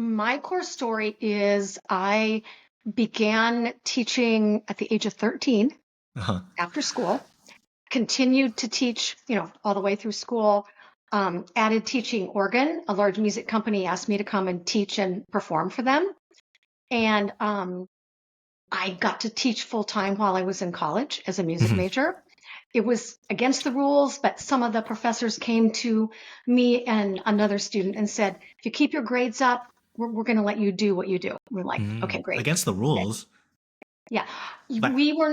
My core story is I began teaching at the age of 13 Uh-huh. after school, continued to teach, all the way through school, added teaching organ. A large music company asked me to come and teach and perform for them. And I got to teach full time while I was in college as a music Mhm. major. It was against the rules, but some of the professors came to me and another student and said, if you keep your grades up, we're going to let you do what you do. We're like, okay, great. Against the Okay. rules. Yeah. But We were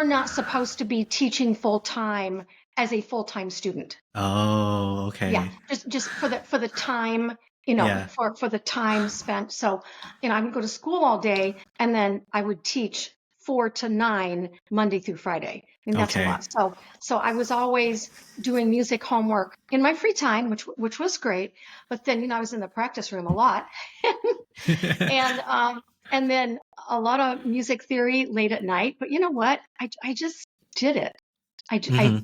not supposed to be teaching full time as a full time student. oh, Yeah, okay. just for the time, Yeah. for the time spent. So, I would go to school all day and then I would teach 4 to 9 Monday through Friday. I mean, that's a Okay. lot. So I was always doing music homework in my free time, which was great. But then, I was in the practice room a lot, and and then a lot of music theory late at night. But you know what? I just did it. hmm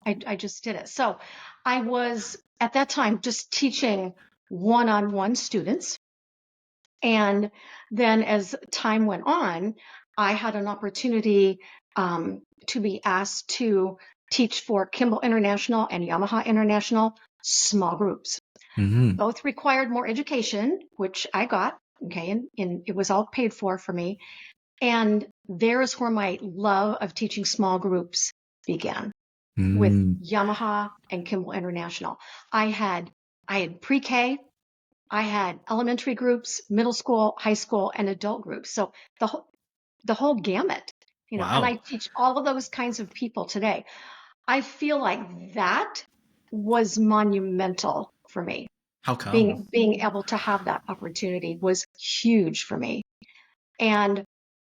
I just did it. So I was at that time just teaching one-on-one students. And then as time went on, I had an opportunity to be asked to teach for Kimball International and Yamaha International small groups. hmm Both required more education, which I got. Okay. And it was all paid for me. And there's where my love of teaching small groups began with mm Yamaha and Kimball International. I had I had pre-K, I had elementary groups, middle school, high school, and adult groups. So the whole gamut, and I Wow. teach all of those kinds of people today. I feel like that was monumental for me. How come? Being able to have that opportunity was huge for me. And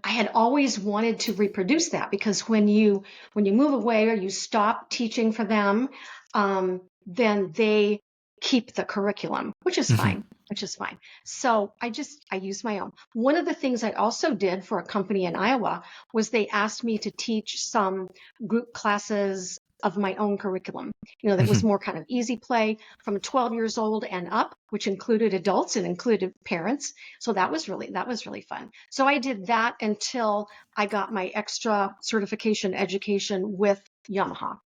I had always wanted to reproduce that because when you move away or you stop teaching for them, then they keep the curriculum, which is hmm fine, which is fine. So I use my own. One of the things I also did for a company in Iowa was they asked me to teach some group classes of my own curriculum, that was hmm more kind of easy play from 12 years old and up, which included adults and included parents. So that was really fun. So I did that until I got my extra certification education with Yamaha.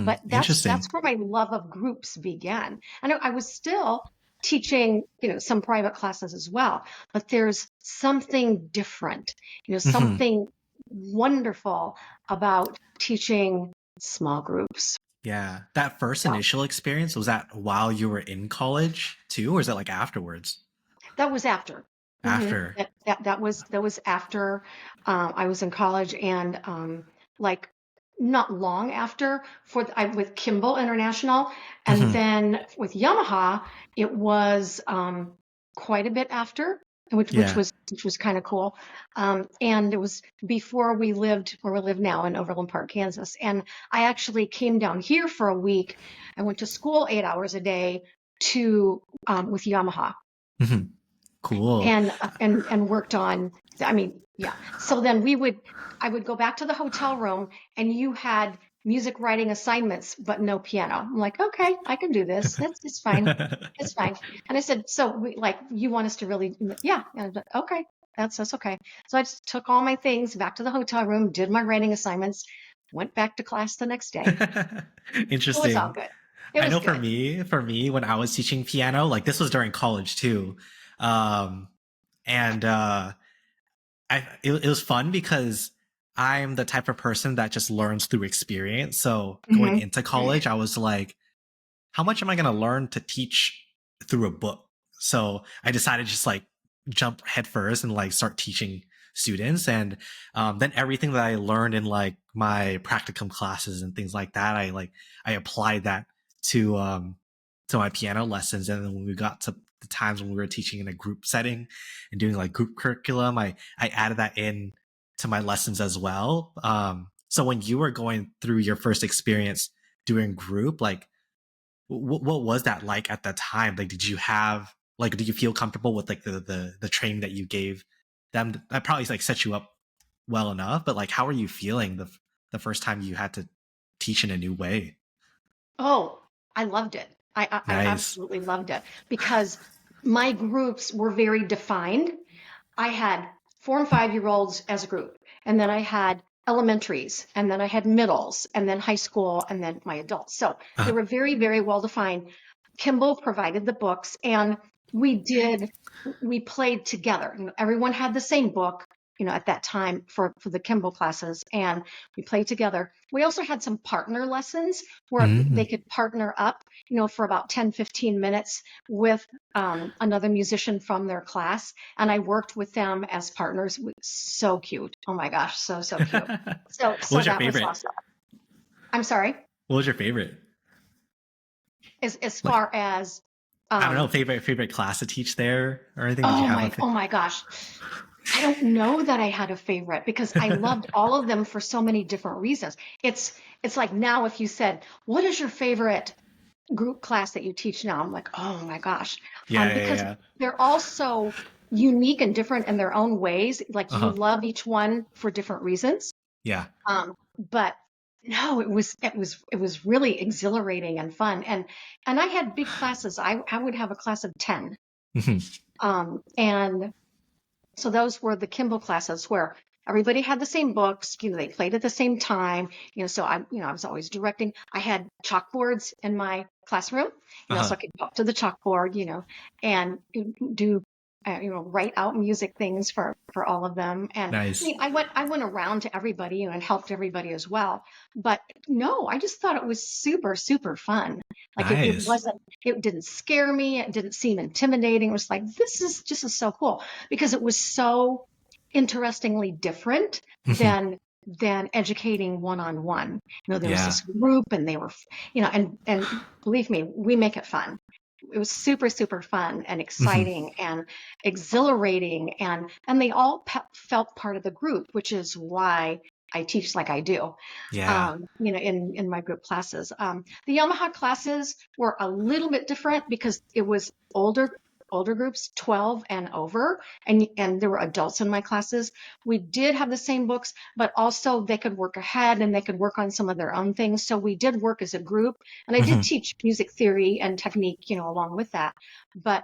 But that's Interesting. where my love of groups began. And I was still teaching, some private classes as well, but there's something different, hmm something wonderful about teaching small groups. Yeah. That first Yeah. initial experience, was that while you were in college too, or is it like afterwards? That was after. After. That was after I was in college, and like not long after with Kimball International, and hmm then with Yamaha, it was quite a bit after, which Yeah. was kind of cool. And it was before we lived where we live now in Overland Park, Kansas. And I actually came down here for a week. I went to school 8 hours a day to with Yamaha hmm Cool. and worked on. I mean, yeah. So then I would go back to the hotel room, and you had music writing assignments but no piano. I'm like, okay, I can do this. It's fine. It's fine. And I said, so you want us to really? Yeah. And I was like, okay, that's okay. So I just took all my things back to the hotel room, did my writing assignments, went back to class the next day. It was all Interesting. good. It I was know good. for me, when I was teaching piano, like this was during college too. Um, and it was fun because I'm the type of person that just learns through experience. So going Hmm. into college, I was like, how much am I going to learn to teach through a book? So I decided to just like jump headfirst and like start teaching students. And then everything that I learned in like my practicum classes and things like that, I applied that to, to my piano lessons. And then when we got to the times when we were teaching in a group setting and doing like group curriculum, I added that in to my lessons as well. So when you were going through your first experience doing group, like what was that like at that time? Like, did you have like, did you feel comfortable with like the training that you gave them? That probably like set you up well enough, but like, how are you feeling the first time you had to teach in a new way? Oh, I loved it. I Nice. absolutely loved it because my groups were very defined. I had 4 and 5-year-olds as a group, and then I had elementaries, and then I had middles, and then high school, and then my adults. So they Uh, were very, very well defined. Kimball provided the books, and we played together. Everyone had the same book, at that time for the Kimball classes, and we played together. We also had some partner lessons where they mm, could partner up, for about 10, 15 minutes with another musician from their class. And I worked with them as partners. So cute. Oh my gosh. So, so cute. So, what so was your that was favorite? awesome. I'm sorry. What was your favorite? As Like, far as, I don't know, um, favorite class to teach there or anything? Did you have a? oh my gosh. I don't know that I had a favorite because I loved all of them for so many different reasons. It's like now if you said, what is your favorite group class that you teach now? I'm like, oh my gosh. Yeah, yeah, Because yeah. they're all so unique and different in their own ways. Like Uh you huh. love each one for different reasons. Yeah. But no, it was really exhilarating and fun. And I had big classes. I would have a class of 10. Mhm. And so those were the Kimball classes where everybody had the same books, they played at the same time, so I was always directing. I had chalkboards in my classroom, Uh so huh. I could go up to the chalkboard, and do, write out music things for all of them. And I Nice. mean, I went around to everybody, and helped everybody as well. But no, I just thought it was super, super fun. Like Nice. it didn't scare me. It didn't seem intimidating. It was like, this is so cool because it was so interestingly different Mhm. than educating one-on-one. There was Yeah. this group and they were, and believe me, we make it fun. It was super, super fun and Mhm. exciting and exhilarating, and they all felt part of the group, which is why I teach like I do, Yeah. in my group classes. The Yamaha classes were a little bit different because it was older groups, 12 and over, and there were adults in my classes. We did have the same books, but also they could work ahead and they could work on some of their own things. So we did work as a group, and I did Mhm. teach music theory and technique, along with that. But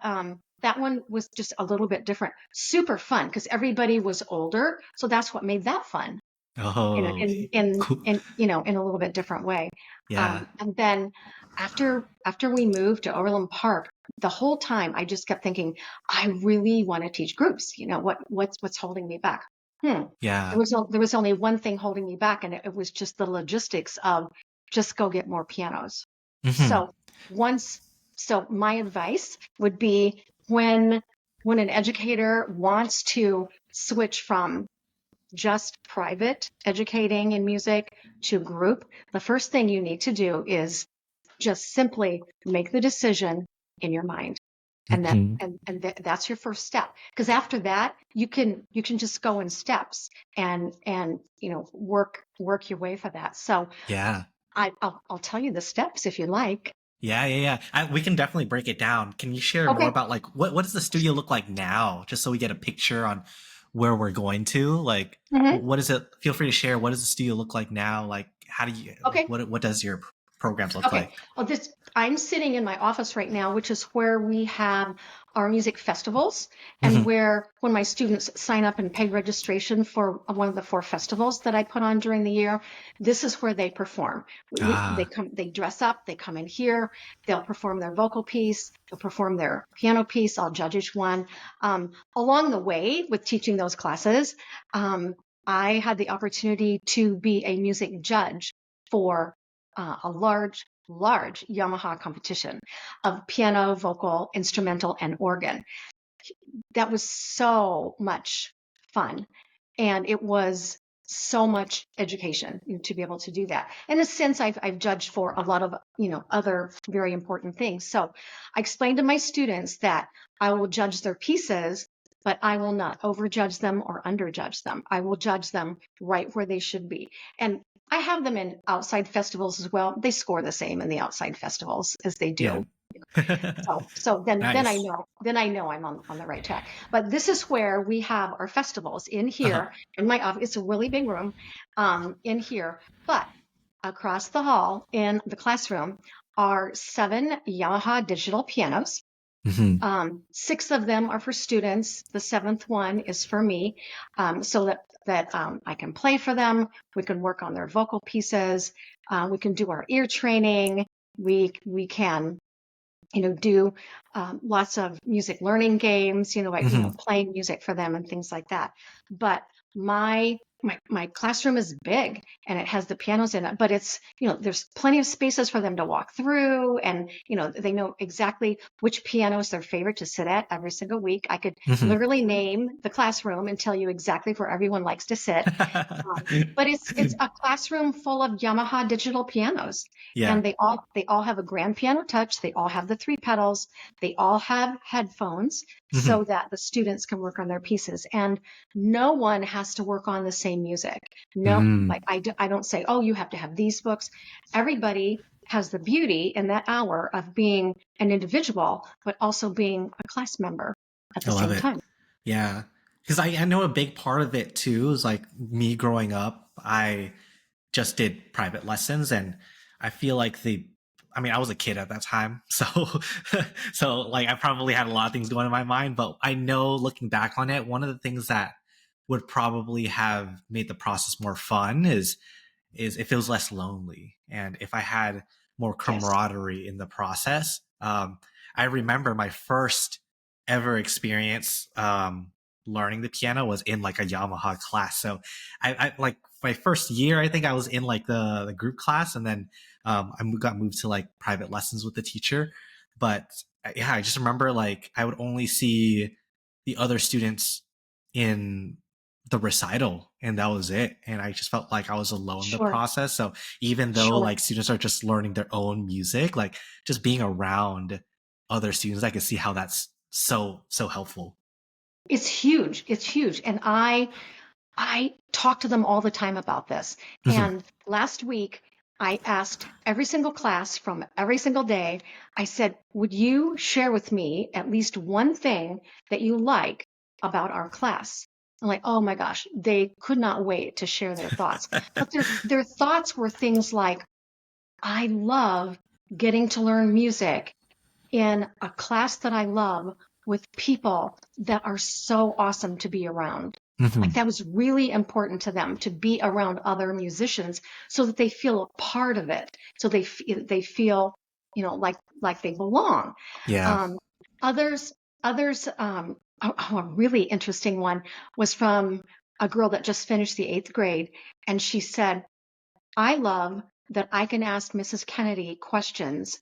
that one was just a little bit different. Super fun because everybody was older, so that's what made that fun in Oh, in in cool. in in a little bit different way. Yeah. And then after we moved to Overland Park, the whole time I just kept thinking, I really want to teach groups. What's holding me back? Yeah. There was only one thing holding me back, and it was just the logistics of just go get more pianos. Mhm. So once, so my advice would be when an educator wants to switch from just private educating in music to group, the first thing you need to do is just simply make the decision in your mind. And that Mhm. that's your first step. Because after that, you can just go in steps and work your way for that. So Yeah. I'll tell you the steps if you like. Yeah, yeah, yeah. We can definitely break it down. Can you share more Okay. about like what does the studio look like now, just so we get a picture on where we're going to? Like, Hmm. what is it? Feel free to share. What does the studio look like now? Like, how do you like Okay. what does your programs look Okay. like? Well, I'm sitting in my office right now, which is where we have our music festivals and Hmm. where when my students sign up and pay registration for one of the 4 festivals that I put on during the year, this is where they perform. Ah, They dress up, they come in here, they'll perform their vocal piece, they'll perform their piano piece. I'll judge each one. Along the way with teaching those classes, I had the opportunity to be a music judge for a large Yamaha competition of piano, vocal, instrumental, and organ. That was so much fun. And it was so much education, to be able to do that. In a sense, I've judged for a lot of, other very important things. So I explained to my students that I will judge their pieces, but I will not overjudge them or underjudge them. I will judge them right where they should be. And I have them in outside festivals as well. They score the same in the outside festivals as they yeah. do. So Nice. then I know I'm on the right track. But this is where we have our festivals in Uh-huh. here in my office. It's a really big room, in here. But across the hall in the classroom are 7 Yamaha digital pianos. Hmm. 6 of them are for students. The 7th one is for me, so that I can play for them. We can work on their vocal pieces. We can do our ear training. We can do lots of music learning games, like, Hmm. playing music for them and things like that. But my classroom is big and it has the pianos in it, but it's, there's plenty of spaces for them to walk through, and, they know exactly which piano is their favorite to sit at every single week. I could Hmm. literally name the classroom and tell you exactly where everyone likes to sit. But it's a classroom full of Yamaha digital pianos, Yeah. and they all have a grand piano touch. They all have the 3 pedals. They all have headphones Hmm. so that the students can work on their pieces. And no one has to work on the same music. No, Mm. like I don't say, oh, you have to have these books. Everybody has the beauty in that hour of being an individual, but also being a class member at I the love same it. time. Yeah. Because I know a big part of it too is like me growing up, I just did private lessons, and I feel like I mean, I was a kid at that time. So, so like I probably had a lot of things going in my mind, but I know looking back on it, one of the things that would probably have made the process more fun is if it was less lonely and if I had more Yes, camaraderie in the process. I remember my first ever experience learning the piano was in like a Yamaha class. So I like my first year, I think I was in like the group class, and then got moved to like private lessons with the teacher. But yeah, I just remember like I would only see the other students in the recital, and that was it, and I just felt like I was alone in the sure, process. So even though sure. like students are just learning their own music, like just being around other students, I can see how that's so helpful. It's huge. It's huge. And I talk to them all the time about this. Hmm. And last week, I asked every single class from every single day, I said, would you share with me at least one thing that you like about our class? I'm like, oh my gosh, they could not wait to share their thoughts. But their thoughts were things like, I love getting to learn music in a class that I love with people that are so awesome to be around. Like, Hmm. that was really important to them, to be around other musicians so that they feel a part of it. So they feel, like they belong. Yeah. Um, others, a really interesting one was from a girl that just finished the 8th grade. And she said, I love that I can ask Mrs. Kennedy questions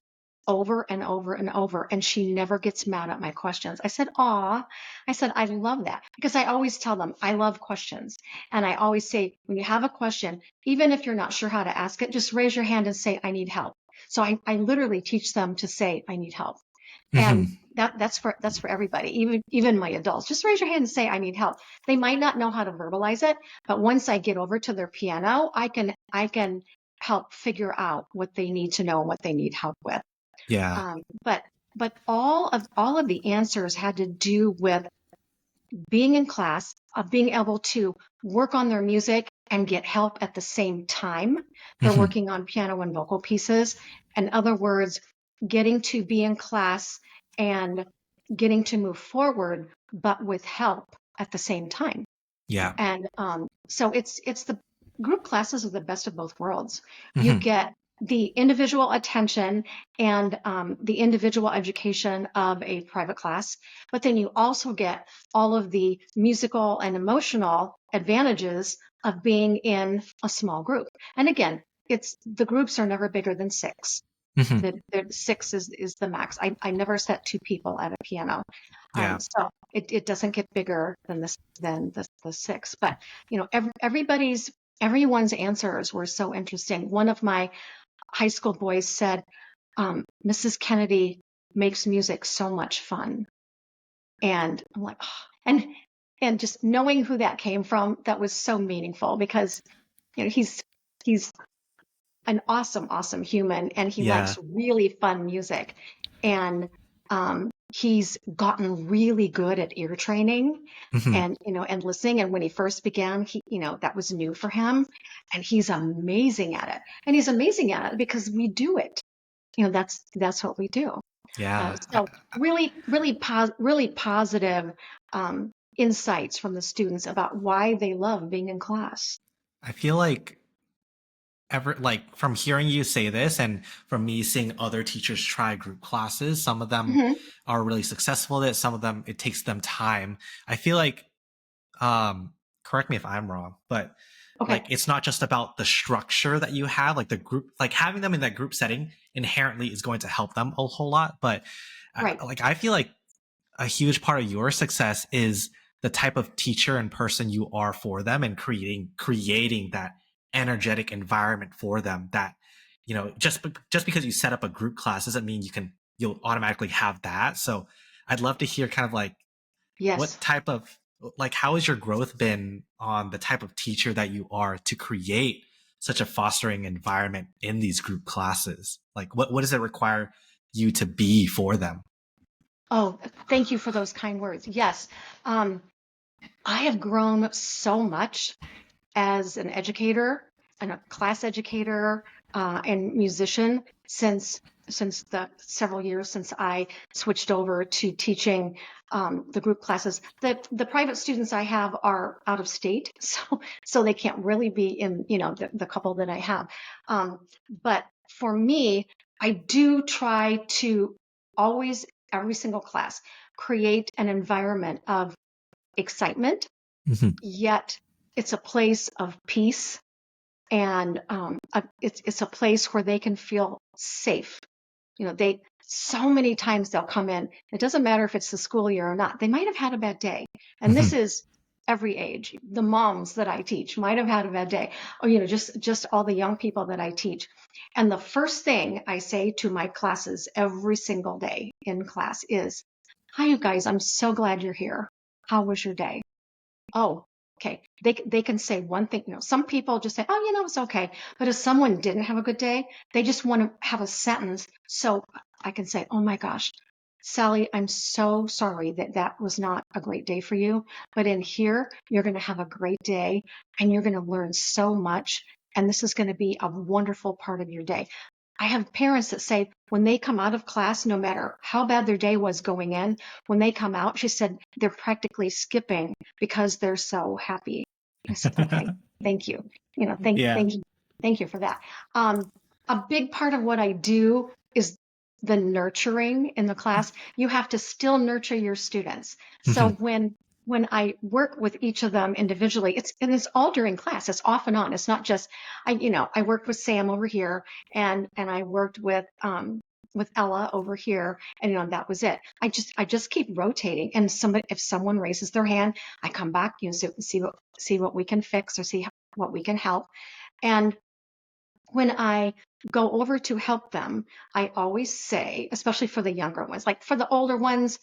over and over and over, and she never gets mad at my questions. I said, aw, I said, I love that, because I always tell them I love questions. And I always say, when you have a question, even if you're not sure how to ask it, just raise your hand and say, I need help. So I literally teach them to say, I need help. And Hmm. that's for everybody, even my adults. Just raise your hand and say, I need help. They might not know how to verbalize it, but once I get over to their piano, I can help figure out what they need to know and what they need help with. Yeah. But all of the answers had to do with being in class, of being able to work on their music and get help at the same time. They're Hmm. working on piano and vocal pieces. In other words, getting to be in class and getting to move forward, but with help at the same time. Yeah. And so it's the group classes are the best of both worlds. You Hmm. get the individual attention and the individual education of a private class, but then you also get all of the musical and emotional advantages of being in a small group. And again, it's the groups are never bigger than 6. Hmm. The 6 is the max. I never set 2 people at a piano. Yeah. So it doesn't get bigger than the 6. But everyone's answers were so interesting. One of my high school boys said, Mrs. Kennedy makes music so much fun. And I'm like, oh. And just knowing who that came from, that was so meaningful, because he's an awesome, awesome human, and he Yeah. likes really fun music. And he's gotten really good at ear training Hmm. and listening. And when he first began, that was new for him, and he's amazing at it. And he's amazing at it because we do it. That's what we do. Yeah. So really positive insights from the students about why they love being in class. I feel like from hearing you say this and from me seeing other teachers try group classes, some of them Hmm. are really successful at it, some of them it takes them time. I feel like um correct me if I'm wrong, but like Okay, it's not just about the structure that you have, like the group, like having them in that group setting inherently is going to help them a whole lot, but right. I feel like a huge part of your success is the type of teacher and person you are for them, and creating that energetic environment for them that, just because you set up a group class doesn't mean you'll automatically have that. So I'd love to hear kind of like Yes. what type of, like, how has your growth been on the type of teacher that you are to create such a fostering environment in these group classes? Like what does it require you to be for them? Oh, thank you for those kind words. Yes. Um, I have grown so much as an educator and a class educator and musician since the several years since I switched over to teaching the group classes. The private students I have are out of state, so they can't really be in the couple that I have. Um, but for me, I do try to always every single class create an environment of excitement, Mhm. yet it's a place of peace, and it's a place where they can feel safe. They so many times they'll come in. It doesn't matter if it's the school year or not. They might have had a bad day, and this Mhm. is every age. The moms that I teach might have had a bad day, or just all the young people that I teach. And the first thing I say to my classes every single day in class is, "Hi, you guys. I'm so glad you're here. How was your day?" Oh, okay. They can say one thing. Some people just say, "Oh, it's okay." But if someone didn't have a good day, they just want to have a sentence. So I can say, "Oh my gosh, Sally, I'm so sorry that that was not a great day for you. But in here, you're going to have a great day, and you're going to learn so much. And this is going to be a wonderful part of your day." I have parents that say when they come out of class, no matter how bad their day was going in, when they come out, she said they're practically skipping because they're so happy. I said, okay, thank you. Yeah. Thank you for that. Um, a big part of what I do is the nurturing in the class. You have to still nurture your students. So Mhm. when I work with each of them individually, it's all during class. It's off and on. It's not just I worked with Sam over here, and I worked with Ella over here, and that was it. I just keep rotating, and if someone raises their hand, I come back, see what we can fix or see what we can help. And when I go over to help them, I always say, especially for the younger ones, like for the older ones,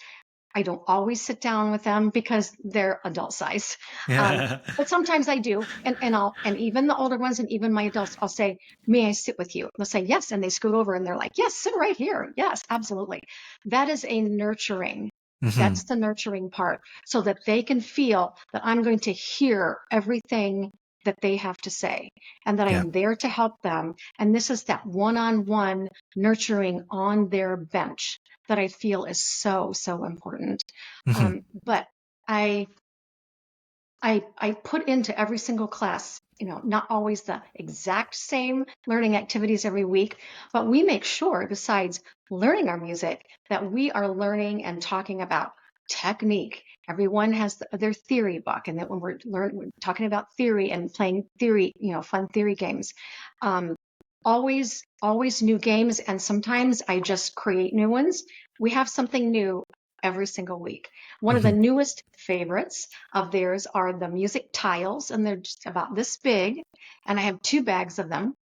I don't always sit down with them because they're adult size. Um, Yeah. but sometimes I do. And even the older ones and even my adults, I'll say, "May I sit with you?" They'll say, "Yes." And they scoot over and they're like, "Yes, sit right here. Yes, absolutely." That is a nurturing. That's Mhm. the nurturing part so that they can feel that I'm going to hear everything that they have to say and that I Yeah. am there to help them. And this is that one-on-one nurturing on their bench that I feel is so, so important. Mhm. But I, I put into every single class, not always the exact same learning activities every week, but we make sure, besides learning our music, that we are learning and talking about technique. Everyone has their theory book, and that when we're talking about theory and playing theory, fun theory games. Um, always new games, and sometimes I just create new ones. We have something new every single week. One of the Mhm. newest favorites of theirs are the music tiles, and they're just about this big, and I have 2 bags of them.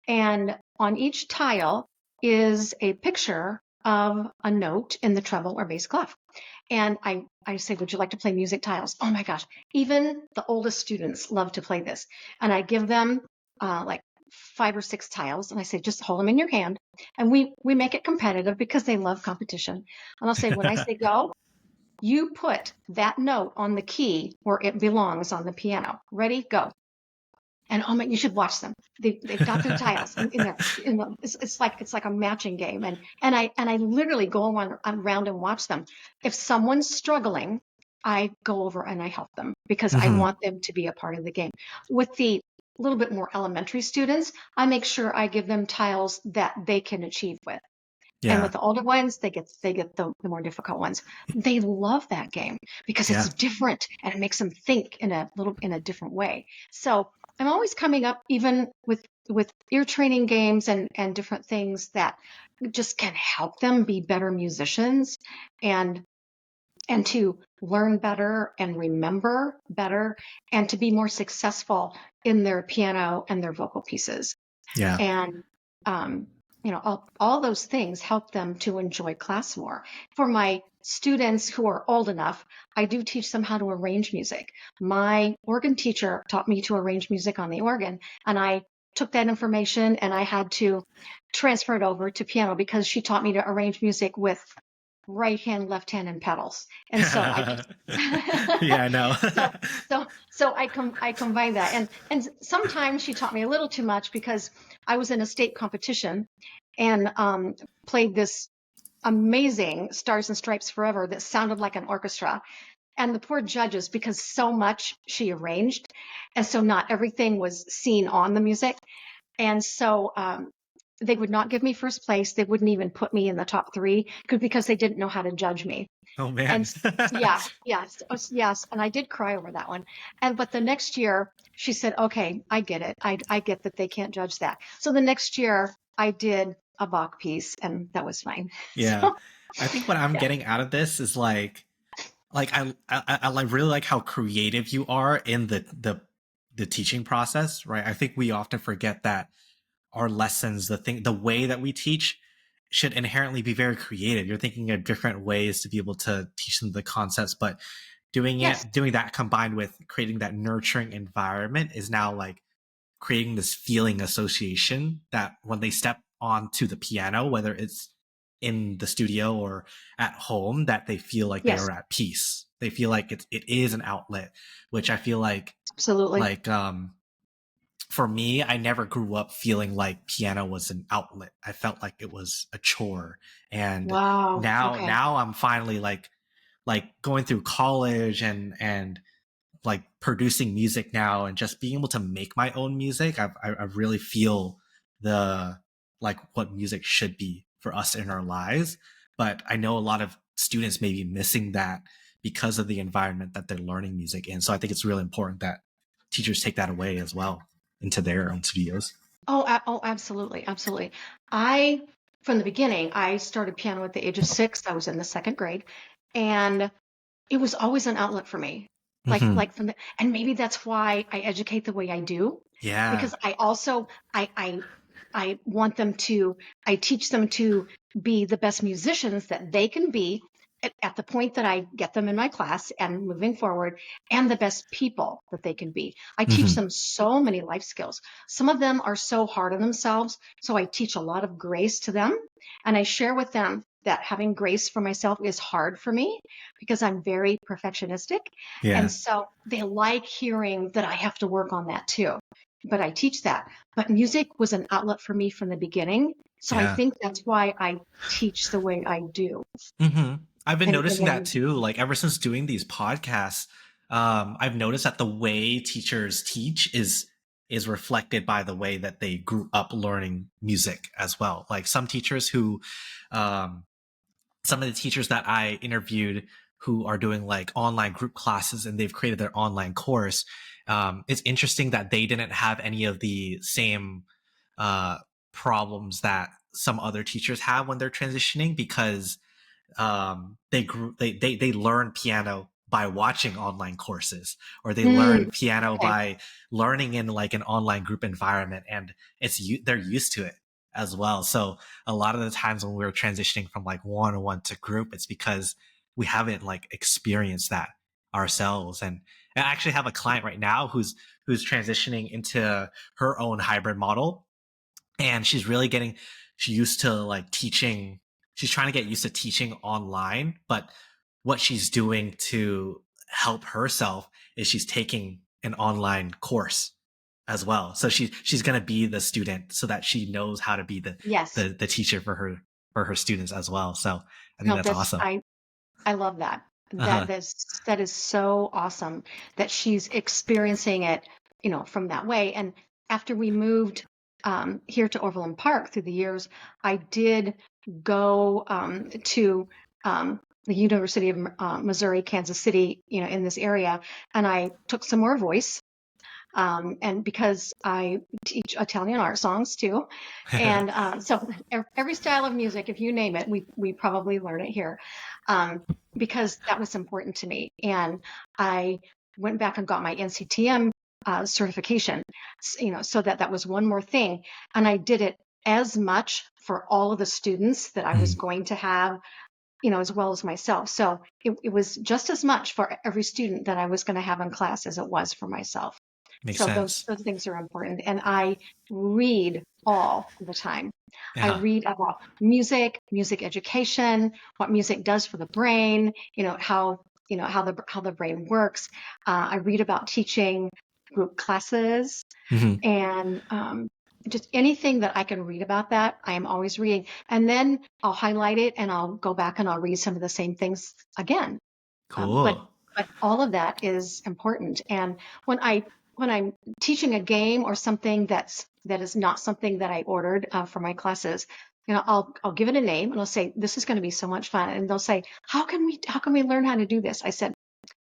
And on each tile is a picture of a note in the treble or bass clef. And I say, "Would you like to play music tiles?" Oh my gosh, even the oldest students love to play this. And I give them like 5 or 6 tiles, and I say, "Just hold them in your hand." And we make it competitive because they love competition. And I'll say, when I say go, you put that note on the key where it belongs on the piano. Ready? Go. And oh man, you should watch them. They've got their tiles in there. It's like a matching game. And I literally go around and watch them. If someone's struggling, I go over and I help them because I Hmm. want them to be a part of the game. With the little bit more elementary students, I make sure I give them tiles that they can achieve with. And Yeah. with the older ones, they get the more difficult ones. They love that game because it's Yeah. different and it makes them think in a different way. So I'm always coming up even with ear training games and different things that just can help them be better musicians and and to learn better and remember better and to be more successful in their piano and their vocal pieces. Yeah. And um, all those things help them to enjoy class more. For my students who are old enough, I do teach them how to arrange music. My organ teacher taught me to arrange music on the organ, and I took that information and I had to transfer it over to piano because she taught me to arrange music with right hand, left hand, and pedals. And so I Yeah, I know. so I combine that. And sometimes she taught me a little too much because I was in a state competition and played this amazing Stars and Stripes Forever that sounded like an orchestra. And the poor judges, because so much she arranged, and so not everything was seen on the music. And so they would not give me first place. They wouldn't even put me in the top three because they didn't know how to judge me. Oh And man. yeah, yes, yes. And I did cry over that one. But the next year she said, okay, I get it. I get that they can't judge that. So the next year I did a Bach piece and that was fine. Yeah. So I think what I'm yeah, getting out of this is like I like really like how creative you are in the teaching process, right? I think we often forget that our lessons, the way that we teach should inherently be very creative. You're thinking of different ways to be able to teach them the concepts, but yes, doing that combined with creating that nurturing environment is now like creating this feeling association that when they step onto the piano, whether it's in the studio or at home, that they feel like they yes, are at peace. They feel like it is an outlet, which I feel absolutely. like for me, I never grew up feeling like piano was an outlet. I felt like it was a chore. And Wow. Okay. now I'm finally like going through college and like producing music now and just being able to make my own music. I really feel the like what music should be for us in our lives. But I know a lot of students may be missing that because of the environment that they're learning music in. So I think it's really important that teachers take that away as well into their own studios. Oh, absolutely, absolutely. I, from the beginning, I started piano at the age of 6. I was in the second grade, and it was always an outlet for me. Hmm. And maybe that's why I educate the way I do, Yeah. because I also, I want them to, I teach them to be the best musicians that they can be at the point that I get them in my class and moving forward, and the best people that they can be. I teach Hmm. them so many life skills. Some of them are so hard on themselves, so I teach a lot of grace to them, and I share with them that having grace for myself is hard for me because I'm very perfectionistic. And Yeah. so they like hearing that I have to work on that too. But I teach that. But music was an outlet for me from the beginning. So I Yeah. think that's why I teach the way I do. Hmm. I've been And noticing that then, too. Like ever since doing these podcasts, I've noticed that the way teachers teach is reflected by the way that they grew up learning music as well. Like um, some of the teachers that I interviewed who are doing like online group classes and they've created their online course. It's interesting that they didn't have any of the same uh, problems that some other teachers have when they're transitioning because they learn piano by watching online courses or they learn piano okay. by learning in like an online group environment and they're used to it as well. So a lot of the times when we're transitioning from like one-on-one to group, it's because we haven't like experienced that ourselves. And I actually have a client right now who's transitioning into her own hybrid model and she's really getting she used to like teaching she's trying to get used to teaching online, but what she's doing to help herself is she's taking an online course as well. So she's gonna be the student so that she knows how to be Yes. the teacher for her students as well. So I think No, that's that's awesome. I love that. Uh-huh. That is so awesome that she's experiencing it, from that way. And after we moved here to Overland Park through the years, I did go to the University of Missouri, Kansas City, in this area, and I took some more voice. And because I teach Italian art songs too, and so every style of music, if you name it, we probably learn it here, um, because that was important to me. And I went back and got my NCTM certification, so that was one more thing, and I did it as much for all of the students that I was Mhm. going to have, as well as myself. So it was just as much for every student that I was going to have in class as it was for myself. Makes So sense. those things are important. And I read all the time. I Yeah. read about music education, what music does for the brain, how the brain works. I read about teaching group classes, Hmm. and just anything that I can read about that, I am always reading. And then I'll highlight it and I'll go back and I'll read some of the same things again. Um, but Cool. but all of that is important. And when I when I'm teaching a game or something that is not something that I ordered for my classes, I'll give it a name and I'll say this is going to be so much fun. And they'll say, how can we learn how to do this? I said,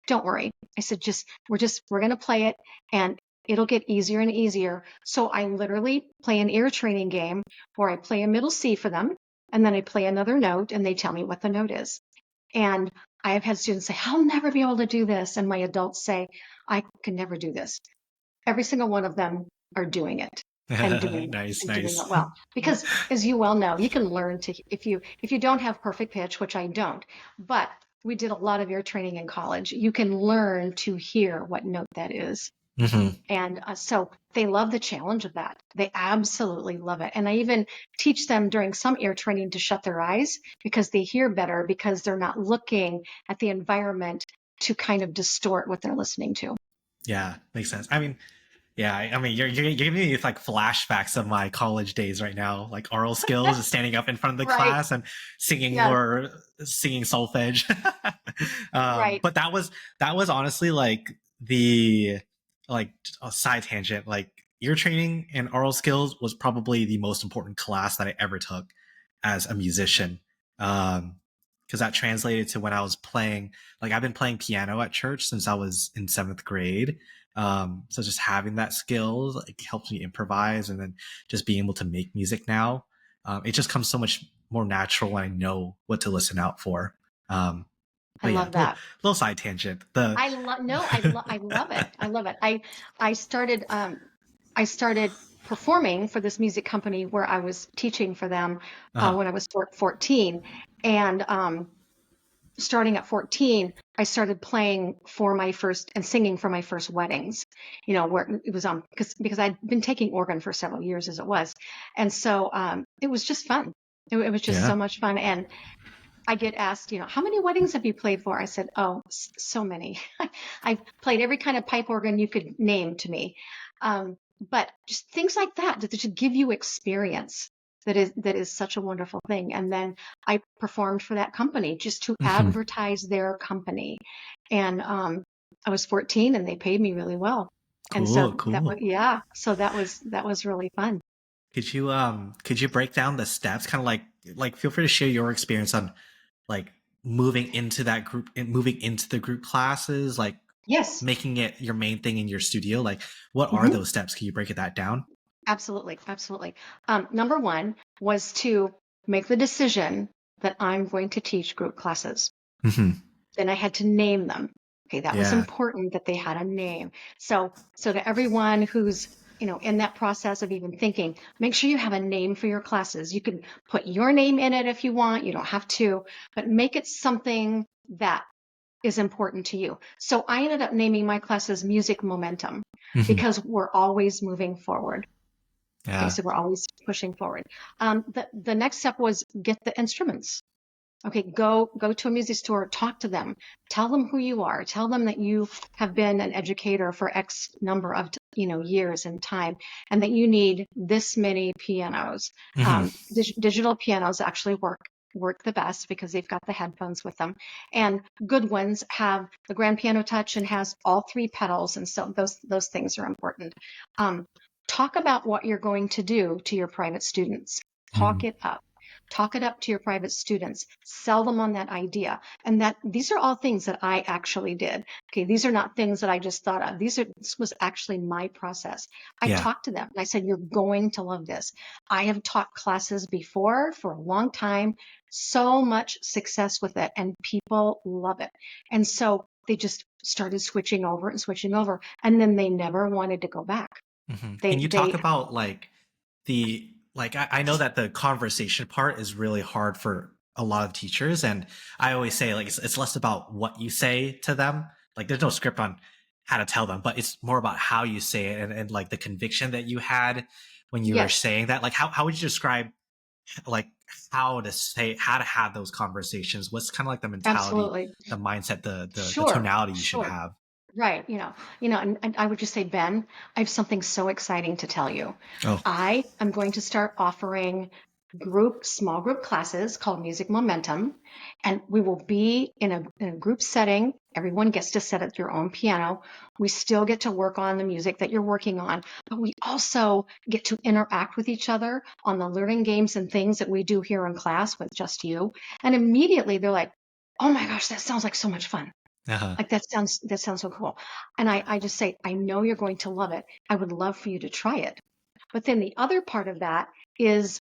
don't worry. I said, we're going to play it and it'll get easier and easier. So I literally play an ear training game where I play a middle C for them and then I play another note and they tell me what the note is. And I have had students say, I'll never be able to do this. And my adults say, I can never do this. Every single one of them are doing it and doing Nice, and doing nice. it well. Because as you well know, you can learn to if you don't have perfect pitch, which I don't, but we did a lot of ear training in college. You can learn to hear what note that is. Hmm. And so they love the challenge of that. They absolutely love it. And I even teach them during some ear training to shut their eyes because they hear better because they're not looking at the environment to kind of distort what they're listening to. Yeah, makes sense. I mean, yeah, I mean, you're giving me like flashbacks of my college days right now, like oral skills, and standing up in front of the Right. class and singing Yes. or singing solfege. Right. But that was honestly like the like a side tangent. Like ear training and oral skills was probably the most important class that I ever took as a musician. Because that translated to when I was playing. Like I've been playing piano at church since I was in seventh grade, so just having that skill like helps me improvise and then just being able to make music now. It just comes so much more natural when I know what to listen out for. Um, I but yeah, love that. little side tangent. The I love no, I love it. I love it. I started I started performing for this music company where I was teaching for them uh, when I was 14, and starting at 14, I started playing for my first and singing for my first weddings, where it was because I'd been taking organ for several years as it was. And so it was just fun. It was just yeah, so much fun. And I get asked, how many weddings have you played for? I said, oh, so many. I've played every kind of pipe organ you could name to me. But just things like that to give you experience that is such a wonderful thing. And then I performed for that company just to hmm, advertise their company. And I was 14 and they paid me really well. And cool, so that was, cool. yeah, so that was really fun. Could you break down the steps, kind of like feel free to share your experience on like moving into that group and moving into the group classes, like Yes. making it your main thing in your studio. Like, what are Mhm. those steps? Can you break it that down? Absolutely, absolutely. Number one was to make the decision that I'm going to teach group classes. Hmm. Then I had to name them. Okay, that was Yeah. important that they had a name. So to everyone who's in that process of even thinking, make sure you have a name for your classes. You can put your name in it if you want. You don't have to, but make it something that is important to you. So I ended up naming my classes Music Momentum Hmm. because we're always moving forward. Okay, Yeah. so we're always pushing forward. The next step was get the instruments. Okay, go to a music store, talk to them, tell them who you are, tell them that you have been an educator for X number years and time, and that you need this many pianos. Hmm. Digital pianos actually work the best because they've got the headphones with them, and good ones have the grand piano touch and has all three pedals, and so those things are important. um, Talk about what you're going to do to your private students. Hmm. Talk it up to your private students, sell them on that idea. And that these are all things that I actually did. Okay, these are not things that I just thought of. This was actually my process. I Yeah. talked to them and I said, you're going to love this. I have taught classes before for a long time, so much success with it, and people love it. And so they just started switching over and switching over, and then they never wanted to go back. Hmm. Can They you talk they about like the like I know that the conversation part is really hard for a lot of teachers, and I always say like it's less about what you say to them. Like there's no script on how to tell them, but it's more about how you say it, and like the conviction that you had when you were Yes, saying that. Like how would you describe like how to have those conversations? What's kind of like the mentality, absolutely. the mindset, the Sure, tonality you should sure. have? Right. And I would just say, Ben, I have something so exciting to tell you. Oh. I am going to start offering small group classes called Music Momentum, and we will be in a group setting. Everyone gets to set up their own piano. We still get to work on the music that you're working on, but we also get to interact with each other on the learning games and things that we do here in class with just you. And immediately they're like, oh my gosh, that sounds like so much fun. Uh-huh. Like that sounds so cool. And I just say, I know you're going to love it. I would love for you to try it. But then the other part of that is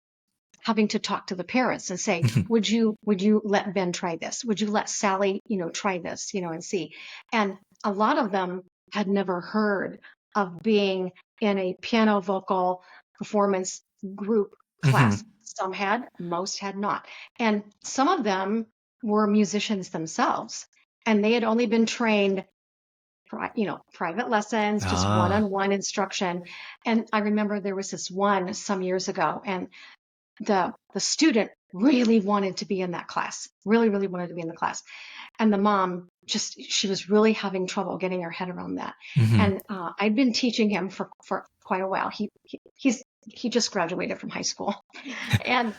having to talk to the parents and say, would you let Ben try this? Would you let Sally, try this, and see? And a lot of them had never heard of being in a piano vocal performance group class. Hmm. Some had, most had not. And some of them were musicians themselves, and they had only been trained private lessons, just Ah. one-on-one instruction. And I remember there was this one some years ago, and the student really wanted to be in that class, really, really wanted to be in the class. And the mom she was really having trouble getting her head around that. Hmm. And I'd been teaching him for quite a while. He just graduated from high school. And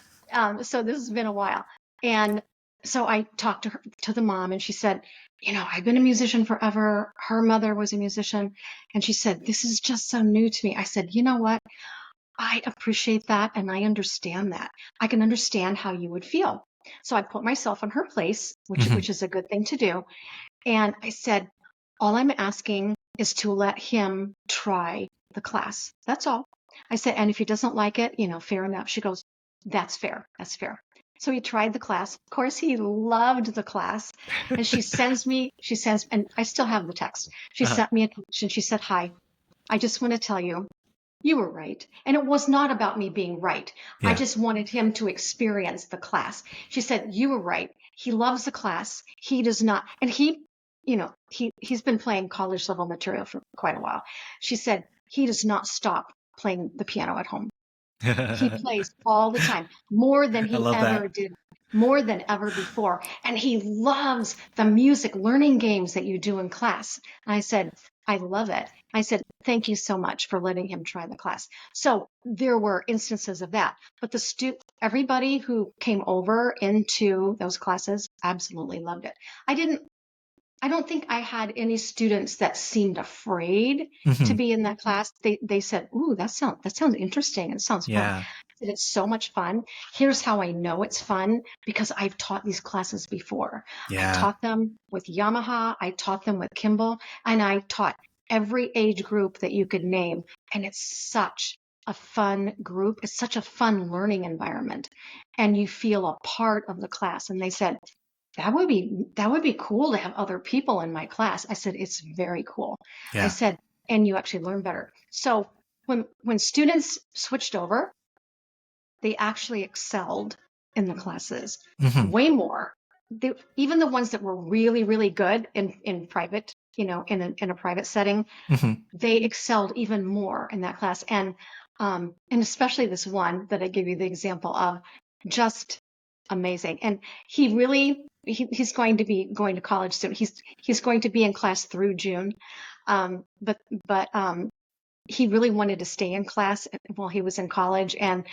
so this has been a while. And so I talked to the mom, and she said, I've been a musician forever. Her mother was a musician. And she said, this is just so new to me. I said, you know what? I appreciate that, and I understand that. I can understand how you would feel. So I put myself in her place, which Hmm. which is a good thing to do. And I said, all I'm asking is to let him try the class. That's all. I said, and if he doesn't like it, fair enough. She goes, that's fair. That's fair. So he tried the class. Of course, he loved the class. And and I still have the text. She Uh-huh. sent me a text and she said, hi, I just want to tell you, you were right. And it was not about me being right. I Yeah. just wanted him to experience the class. She said, you were right. He loves the class. He does not. And he's been playing college level material for quite a while. She said, he does not stop playing the piano at home. He I plays all the time, more than he love ever that. did, more than ever before. And he loves the music learning games that you do in class. And I said, I love it. I said, thank you so much for letting him try the class. So there were instances of that. But everybody who came over into those classes absolutely loved it. I don't think I had any students that seemed afraid to Hmm. be in that class. They said, "Ooh, that sounds interesting. It sounds fun." Yeah. And it's so much fun. Here's how I know it's fun, because I've taught these classes before. I Yeah. taught them with Yamaha, I taught them with Kimball, and I taught every age group that you could name. And it's such a fun group. It's such a fun learning environment. And you feel a part of the class. And they said, that would be cool to have other people in my class. I said, it's very cool. I Yeah. said, and you actually learn better. So when students switched over, they actually excelled in the classes Hmm. way more. Even the ones that were really, really good in private, in a private setting, Hmm. they excelled even more in that class. And especially this one that I gave you the example of, just amazing. And he's going to be going to college soon. He's going to be in class through June. But he really wanted to stay in class while he was in college, and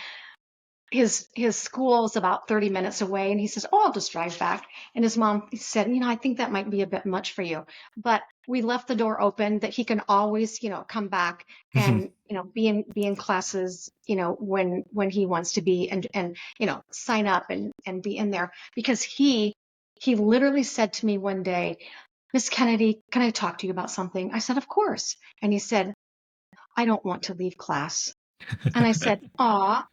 his school is about 30 minutes away, and he says, "Oh, I'll just drive back." And his mom said, "I think that might be a bit much for you." But we left the door open that he can always, come back Mhm. and, be in classes, when he wants to be, and sign up and be in there, because he literally said to me one day, "Miss Kennedy, can I talk to you about something?" I said, "Of course." And he said, "I don't want to leave class." And I said, "Aw."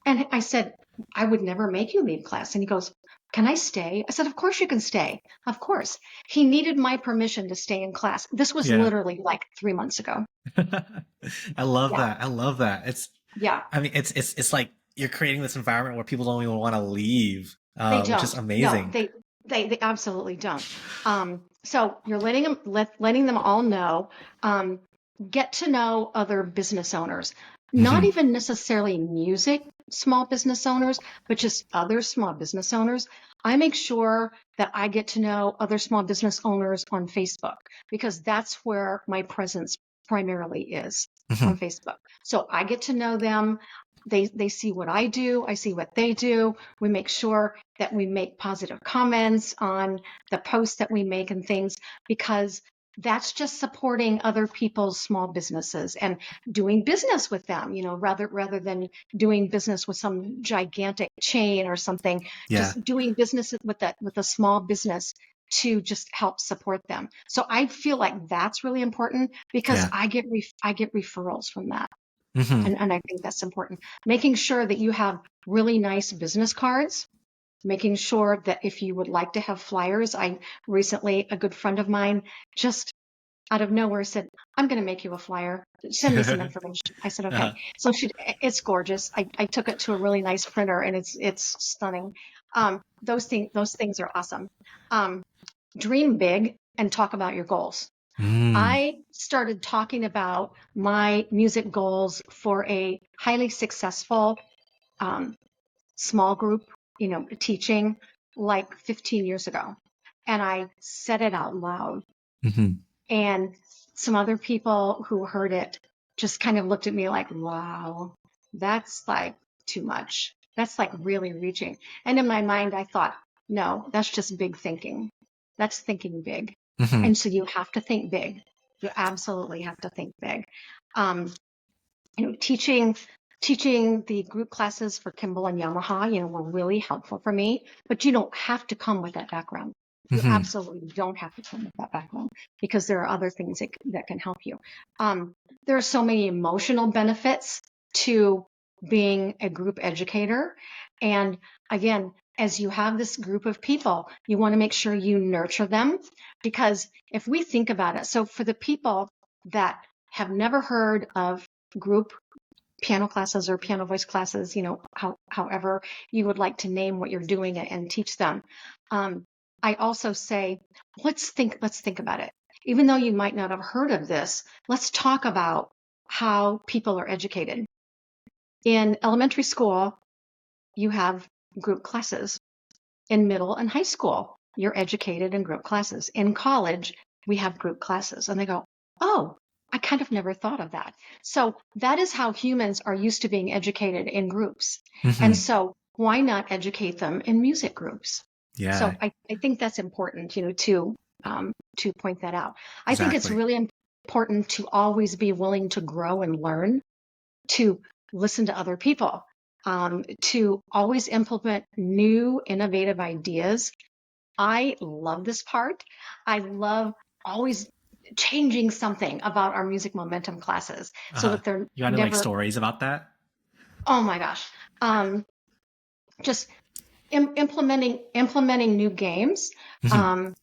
And I said, "I would never make you leave class." And he goes, "Can I stay?" I said, "Of course you can stay. Of course." He needed my permission to stay in class. This was Yeah. literally like 3 months ago. I love Yeah. that. I love that. Yeah. I mean, it's like you're creating this environment where people don't even want to leave, They which is don't. No, amazing. they absolutely don't. So you're letting them all know, um, get to know other business owners, not Mhm. even necessarily music small business owners, but just other small business owners. I make sure that I get to know other small business owners on Facebook, because that's where my presence primarily is, on Mhm. Facebook. So I get to know them. They see what I do. I see what they do. We make sure that we make positive comments on the posts that we make and things, because that's just supporting other people's small businesses and doing business with them, rather than doing business with some gigantic chain or something. Yeah. Just doing business with a small business to just help support them. So I feel like that's really important, because Yeah. I get referrals from that. Mhm. And I think that's important. Making sure that you have really nice business cards, making sure that if you would like to have flyers. I recently, a good friend of mine just out of nowhere said, "I'm going to make you a flyer. Send me some information." I said, "Okay." Uh-huh. So it's gorgeous. I took it to a really nice printer, and it's stunning. Those things are awesome. Um, Dream big and talk about your goals. Mm. I started talking about my music goals for a highly successful um, small group, teaching, like 15 years ago. And I said it out loud. Mhm. And some other people who heard it just kind of looked at me like, "Wow, that's like too much. That's like really reaching." And in my mind, I thought, "No, that's just big thinking. That's thinking big." Mhm. And so you have to think big. You absolutely have to think big. Um, teaching the group classes for Kimball and Yamaha, were really helpful for me, but you don't have to come with that background. You Mhm. absolutely don't have to come with that background, because there are other things that can help you. Um, there are so many emotional benefits to being a group educator. And again, as you have this group of people, you want to make sure you nurture them, because if we think about it, so for the people that have never heard of group piano classes or piano voice classes, however you would like to name what you're doing and teach them. Um, I also say, let's think about it. Even though you might not have heard of this, let's talk about how people are educated. In elementary school, you have group classes. In middle and high school, you're educated in group classes. In college, we have group classes. And they go, "Oh, I kind of never thought of that." So that is how humans are used to being educated, in groups. And Mhm. so why not educate them in music groups? So Yeah. I think that's important, to point that out. I think it's Exactly. really important to always be willing to grow and learn, to listen to other people, to always implement new innovative ideas. I love this part. I love always changing something about our music momentum classes, so Uh-huh. that they're You got any like never, stories about that? "Oh my gosh." Um, just implementing new games, Mhm. um,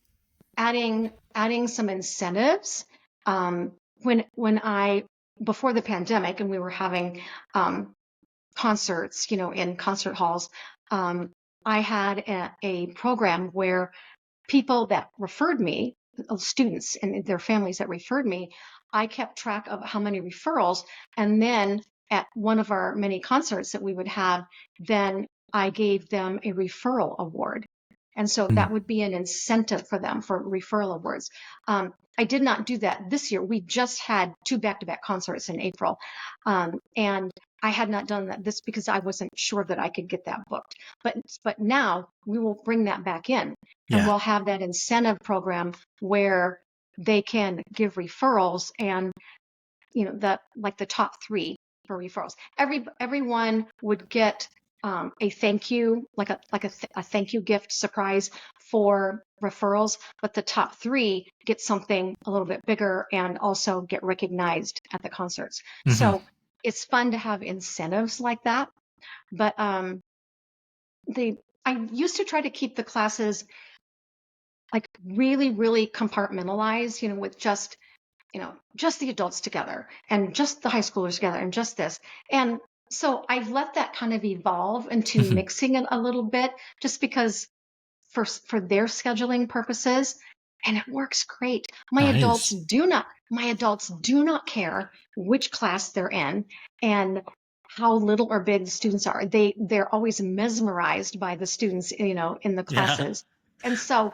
adding some incentives. Um, when I Before the pandemic, and we were having um, concerts, in concert halls, um, I had a program where people that referred me, students and their families that referred me, I kept track of how many referrals. And then at one of our many concerts that we would have, then I gave them a referral award. And so that Mhm. would be an incentive for them for referral awards. I did not do that this year. We just had 2 back-to-back concerts in April. And I had not done that this because I wasn't sure that I could get that booked. But now we will bring that back in, and Yeah. we'll have that incentive program where they can give referrals, and the top 3 for referrals. Everyone would get a thank you, a thank you gift surprise for referrals, but the top 3 get something a little bit bigger and also get recognized at the concerts. Hmm. So it's fun to have incentives like that. But I used to try to keep the classes like really, really compartmentalized, with just the adults together and just the high schoolers together and just this. And so I've let that kind of evolve into Hmm. mixing it a little bit just because for their scheduling purposes, and it works great. Nice. My adults do not care which class they're in and how little or big the students are. They're always mesmerized by the students, in the Yeah. classes. And so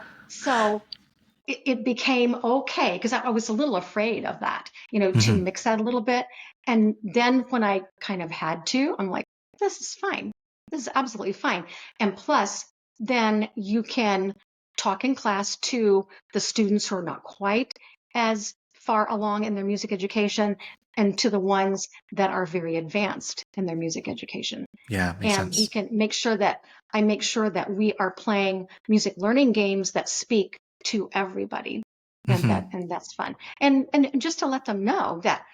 it became okay because I was a little afraid of that, to Hmm. mix that a little bit. And then when I kind of had to, I'm like, this is fine. This is absolutely fine. And plus, then you can talk in class to the students who are not quite as far along in their music education and to the ones that are very advanced in their music education. Yeah, makes And we sense. can make sure that we are playing music learning games that speak to everybody, and Hmm. that's fun. And just to let them know that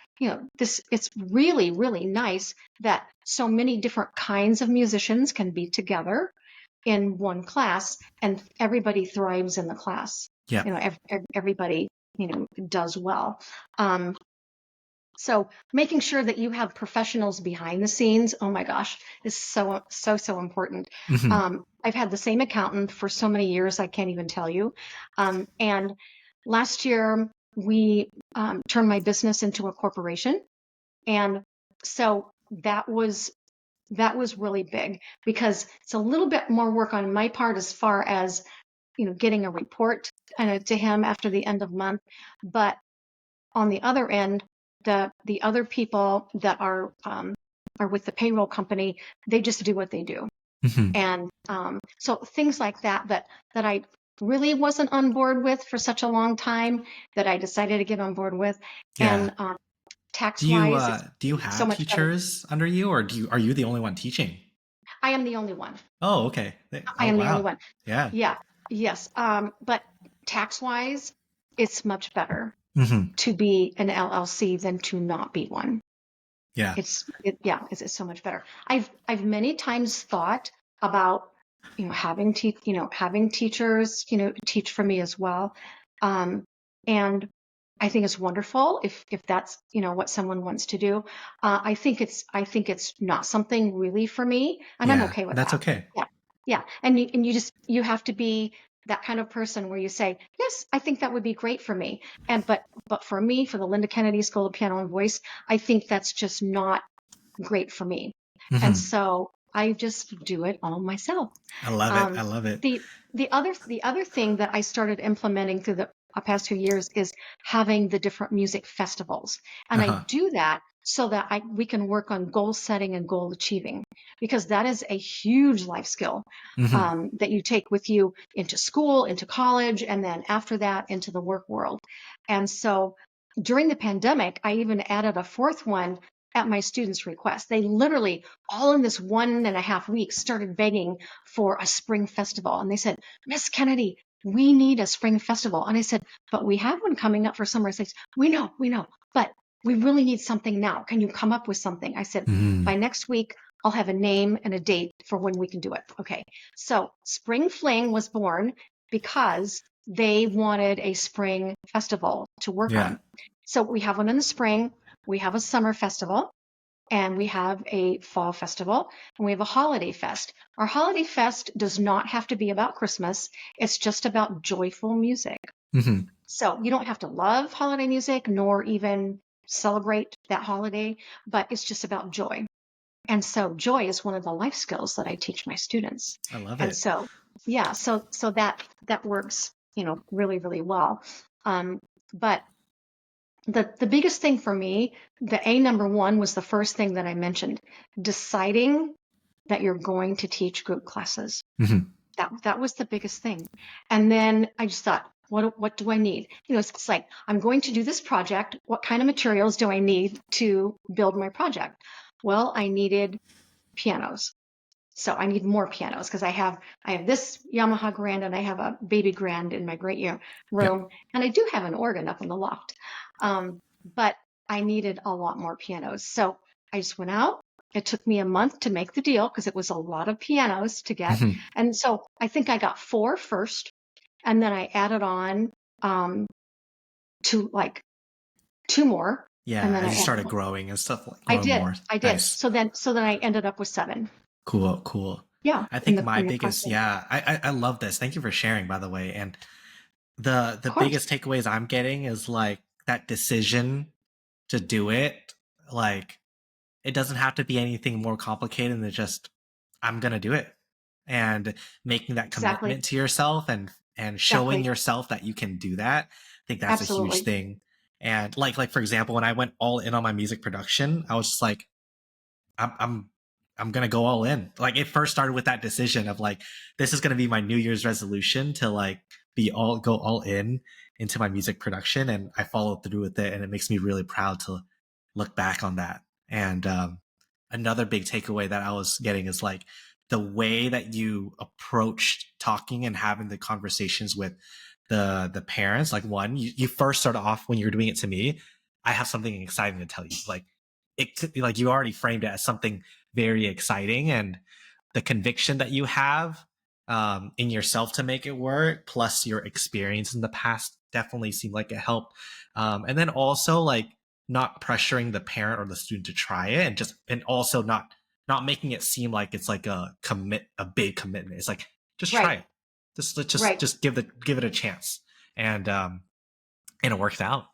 this it's really, really nice that so many different kinds of musicians can be together in one class, and everybody thrives in the class. Yeah. Everybody does well. um, so making sure that you have professionals behind the scenes, oh my gosh, is so important. Hmm. I've had the same accountant for so many years, I can't even tell you. And last year, we turned my business into a corporation. And so that was really big because it's a little bit more work on my part as far as getting a report to him after the end of month. But on the other end, the other people that are with the payroll company, they just do what they do. Hmm. And so things like that I really wasn't on board with for such a long time that I decided to get on board with. Yeah. And tax wise, it's Do you so have much better. teachers under you, or are you the only one teaching? I am the only one. Oh, okay. I Oh, am the only wow. one. Yeah. Yeah. Yes. But tax wise, it's much better Hmm. to be an LLC than to not be one. Yeah. It's so much better. I've many times thought about having teachers teach for me as well, and I think it's wonderful if that's what someone wants to do. I think it's not something really for me, and I'm Yeah. okay with That's that. okay. Yeah, yeah, and you have to be that kind of person where you say, yes, I think that would be great for me. And but for me, for the Linda Kennedy School of Piano and Voice, I think that's just not great for me. And Hmm. so I just do it all myself. I love it. I Um, love it. the other thing that I started implementing through the past few years is having the different music festivals, and I Uh-huh. do that so that we can work on goal setting and goal achieving, because that is a huge life skill Hmm. that you take with you into school, into college, and then after that into the work world. And so during the pandemic, I even added a fourth one at my students' request. They literally, all in this 1.5 weeks, started begging for a spring festival. And they said, Miss Kennedy, we need a spring festival. And I said, but we have one coming up for summer. I said, we know, but we really need something now. Can you come up with something? I said, by Hmm. next week, I'll have a name and a date for when we can do it. Okay. So Spring Fling was born because they wanted a spring festival to work Yeah. on. So we have one in the spring, we have a summer festival, and we have a fall festival, and we have a holiday fest. Our holiday fest does not have to be about Christmas. It's just about joyful music. Hmm. So you don't have to love holiday music nor even celebrate that holiday, but it's just about joy. And so joy is one of the life skills that I teach my students. I love And it. so, yeah, so that works, really, really well. Um, But the biggest thing for me, the A number one was the first thing that I mentioned, deciding that you're going to teach group classes. Mhm. That was the biggest thing. And then I just thought, what do I need? It's like, I'm going to do this project. What kind of materials do I need to build my project? Well, I needed pianos. So I need more pianos because I have this Yamaha Grand and I have a baby Grand in my great Yep. room, and I do have an organ up in the loft. But I needed a lot more pianos. So I just went out. It took me a month to make the deal because it was a lot of pianos to get. Mhm. And so I think I got four first, and then I added on um, to like two more, and Yeah, then as I you added started one. growing and stuff, like I growing did, more. I did. Nice. So then I ended up with seven. Cool, cool. Yeah, I think my in the biggest, classroom. yeah, I love this. Thank you for sharing, by the way. And the Of course, biggest takeaways I'm getting is like that decision to do it. Like it doesn't have to be anything more complicated than just I'm gonna do it, and making that exactly, commitment to yourself and showing exactly, yourself that you can do that. I think that's a huge absolutely. thing. And like for example, when I went all in on my music production, I was just like, I'm I'm I'm gonna go all in. Like it first started with that decision of like, this is gonna be my New Year's resolution to like go all in into my music production, and I followed through with it, and it makes me really proud to look back on that. And another big takeaway that I was getting is like the way that you approached talking and having the conversations with the parents. Like one, you first started off when you were doing it to me. I have something exciting to tell you. Like it could, like you already framed it as something very exciting, and the conviction that you have in yourself to make it work, plus your experience in the past, definitely seemed like it helped. And then also like not pressuring the parent or the student to try it, and also not making it seem like it's like a big commitment. It's like just try Right, it, just right. just give it a chance, and it worked out.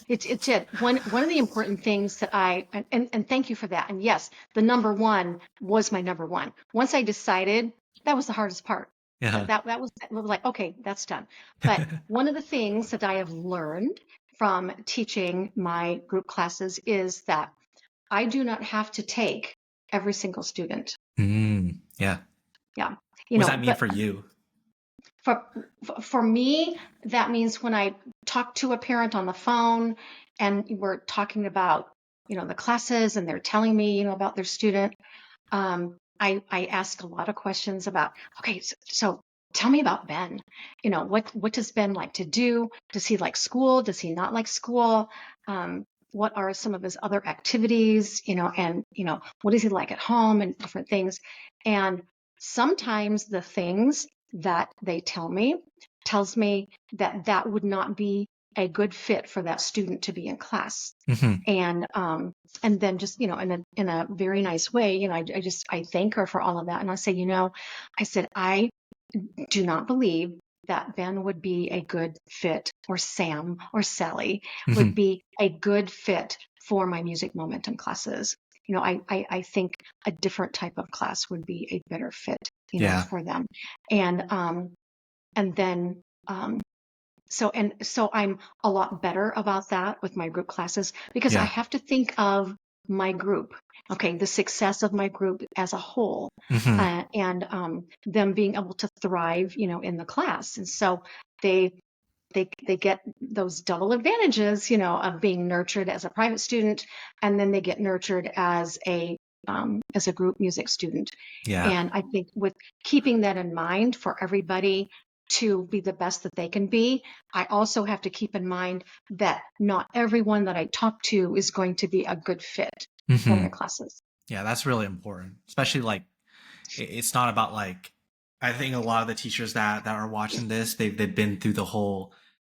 It's it. One of the important things that and thank you for that. And yes, the number one was my number one. Once I decided, that was the hardest part. Yeah. That was like, okay, that's done. But one of the things that I have learned from teaching my group classes is that I do not have to take every single student. Yeah. Yeah. What does that mean But for you? for for me, that means when I talk to a parent on the phone and we're talking about, the classes and they're telling me, about their student, I ask a lot of questions about, okay, so tell me about Ben. What does Ben like to do? Does he like school? Does he not like school? Um, what are some of his other activities? And what is he like at home and different things. And sometimes the things that they tell me tells me that that would not be a good fit for that student to be in class. Hmm. And then just in a very nice way, I thank her for all of that, and I say, I said, I do not believe that Ben would be a good fit, or Sam or Sally would Hmm. be a good fit for my music momentum classes. I think a different type of class would be a better fit, Yeah. for them. And then so I'm a lot better about that with my group classes because I Yeah. have to think of my group, okay, the success of my group as a whole, Hmm. and them being able to thrive, in the class. And so they they get those double advantages, of being nurtured as a private student, and then they get nurtured as a group music student. Yeah. And I think with keeping that in mind for everybody to be the best that they can be, I also have to keep in mind that not everyone that I talk to is going to be a good fit for Hmm. my classes. Yeah, that's really important. Especially like it's not about like I think a lot of the teachers that are watching this, they've been through the whole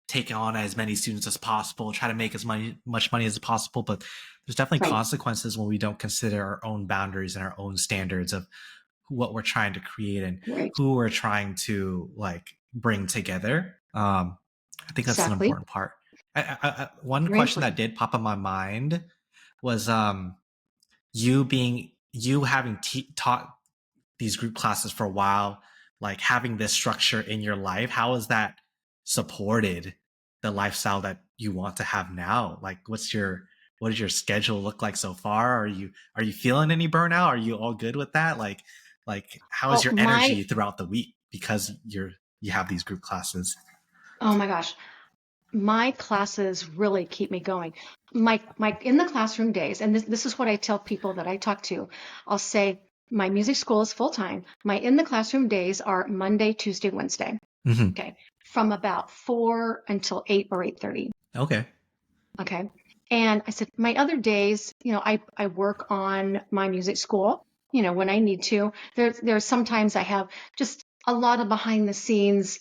take on as many students as possible, try to make as much money as possible, but there's definitely Right, consequences when we don't consider our own boundaries and our own standards of what we're trying to create and right, who we're trying to like bring together. I think that's an exactly. important part. One Very question that important. did pop in my mind was you having taught these group classes for a while, like having this structure in your life. How is that supported the lifestyle that you want to have now? Like, what does your schedule look like so far? Are you feeling any burnout? Are you all good with that? Like how is Oh your my, energy throughout the week because you have these group classes? oh my gosh. My classes really keep me going. My in the classroom days, and this is what I tell people that I talk to. I'll say my music school is full time. My in the classroom days are Monday, Tuesday, Wednesday. Hmm. Okay. From about 4 until 8 or 8:30. Okay. Okay. And I said, my other days, I work on my music school, when I need to. There's sometimes I have just a lot of behind the scenes,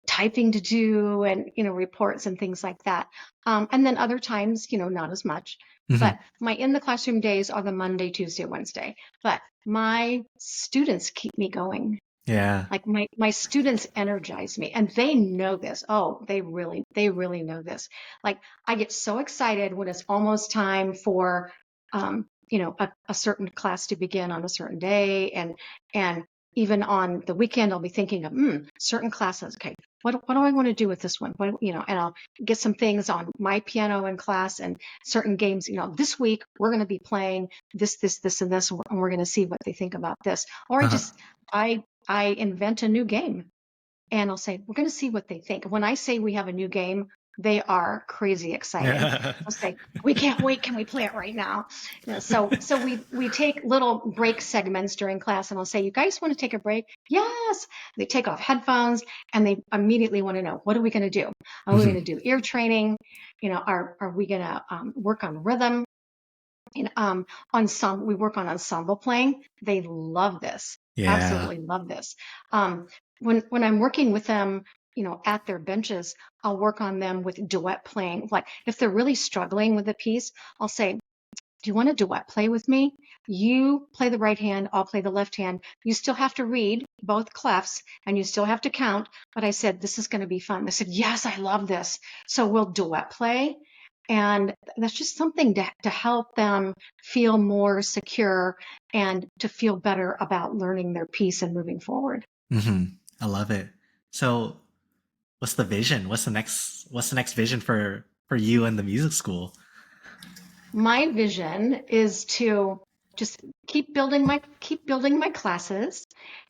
typing to do and, reports and things like that. And then other times, not as much. But Hmm. my in the classroom days are the Monday, Tuesday, Wednesday. But my students keep me going. Yeah. Like my students energize me and they know this. Oh, they really know this. Like I get so excited when it's almost time for a certain class to begin on a certain day and even on the weekend I'll be thinking of certain classes. Okay, what do I want to do with this one? And I'll get some things on my piano in class and certain games. This week we're going to be playing this, and this, and we're going to see what they think about this. Or Uh-huh. I invent a new game and I'll say, we're going to see what they think. When I say we have a new game, they are crazy excited. Yeah. They'll say, we can't wait. Can we play it right now? So we take little break segments during class and I'll say, you guys want to take a break? Yes. They take off headphones and they immediately want to know, what are we going to do? Are we going to Mhm. do ear training? Are we going to work on rhythm? Ensemble, we work on ensemble playing. They love this, Yeah. absolutely love this. Um, when I'm working with them, at their benches, I'll work on them with duet playing. Like if they're really struggling with a piece, I'll say, "Do you want to duet play with me? You play the right hand, I'll play the left hand. You still have to read both clefs and you still have to count." But I said, "This is going to be fun." They said, "Yes, I love this." So we'll duet play. And that's just something to help them feel more secure and to feel better about learning their piece and moving forward. Hmm. I love it. So, what's the vision? What's the next vision for you and the music school? My vision is to just keep building my classes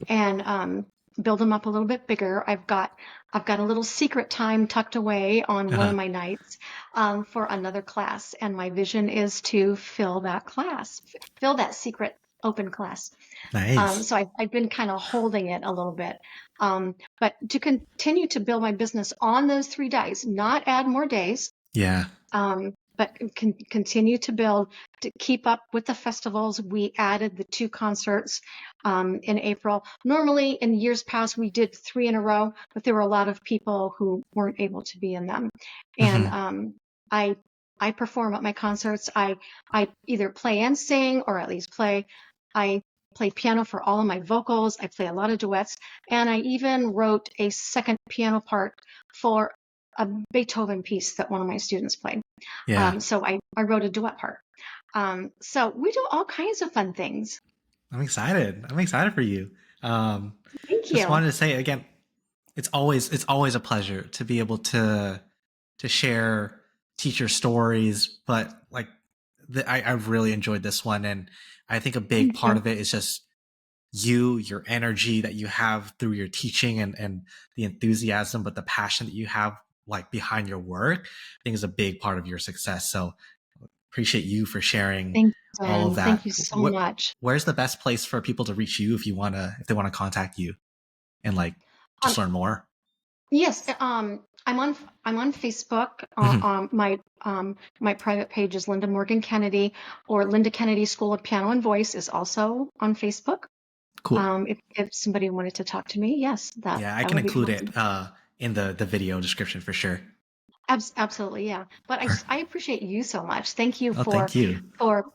and build them up a little bit bigger. I've got a little secret time tucked away on one Uh-huh. of my nights for another class, and my vision is to fill that class, fill that secret open class. Nice. So I've been kind of holding it a little bit, but to continue to build my business on those 3 days, not add more days, Yeah. but continue to build to keep up with the festivals. We added the 2 concerts in April. Normally, in years past, we did 3 in a row, but there were a lot of people who weren't able to be in them. And Hmm. I I perform at my concerts. I either play and sing, or at least play. I play piano for all of my vocals. I play a lot of duets, and I even wrote a second piano part for a Beethoven piece that one of my students played. Yeah. So I wrote a duet part. So we do all kinds of fun things. I'm excited. I'm excited for you. Um, Thank just you. wanted to say again, it's always a pleasure to be able to share teacher stories, but like I've really enjoyed this one, and I think a big Thank part you. of it is just your energy that you have through your teaching and the enthusiasm, but the passion that you have like behind your work, I think is a big part of your success. So appreciate you for sharing Thank you, all of Jen. that. Thank you so much. Where's the best place for people to reach you if they want to contact you and like just Um, learn more? yes, I'm on Facebook. Mhm. My private page is Linda Morgan Kennedy, or Linda Kennedy School of Piano and Voice is also on Facebook. Cool. If somebody wanted to talk to me, yes, that Yeah, I that can would be include it awesome. in the video description for sure. Absolutely, yeah. But I appreciate you so much. Thank you Oh, thank you. for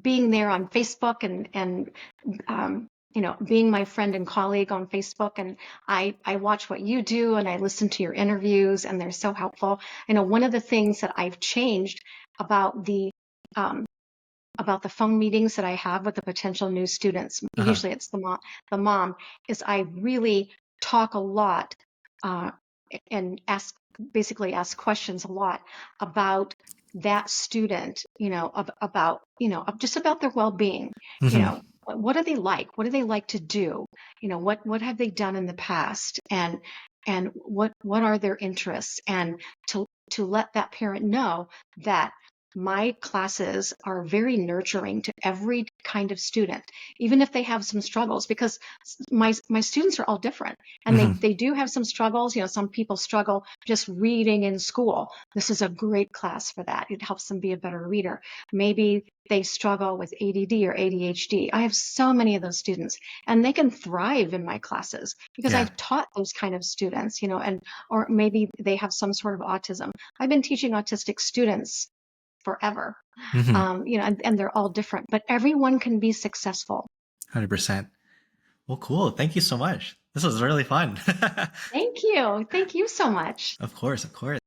being there on Facebook and being my friend and colleague on Facebook. And I watch what you do and I listen to your interviews and they're so helpful. One of the things that I've changed about the um, about the phone meetings that I have with the potential new students, Uh-huh. usually it's the mom, is I really talk a lot uh, and ask basically ask questions a lot about that student, about, just about their well-being. You Hmm. know, what do they like? What do they like to do? What have they done in the past? And what are their interests? And to let that parent know that my classes are very nurturing to every kind of student, even if they have some struggles, because my students are all different, and they Hmm. they do have some struggles. Some people struggle just reading in school. This is a great class for that. It helps them be a better reader. Maybe they struggle with ADD or ADHD. I have so many of those students, and they can thrive in my classes because Yeah. I've taught those kind of students, and or maybe they have some sort of autism. I've been teaching autistic students forever. Hmm. And they're all different, but everyone can be successful. 100%. Well, cool. Thank you so much. This was really fun. Thank you. Thank you so much. Of course, of course.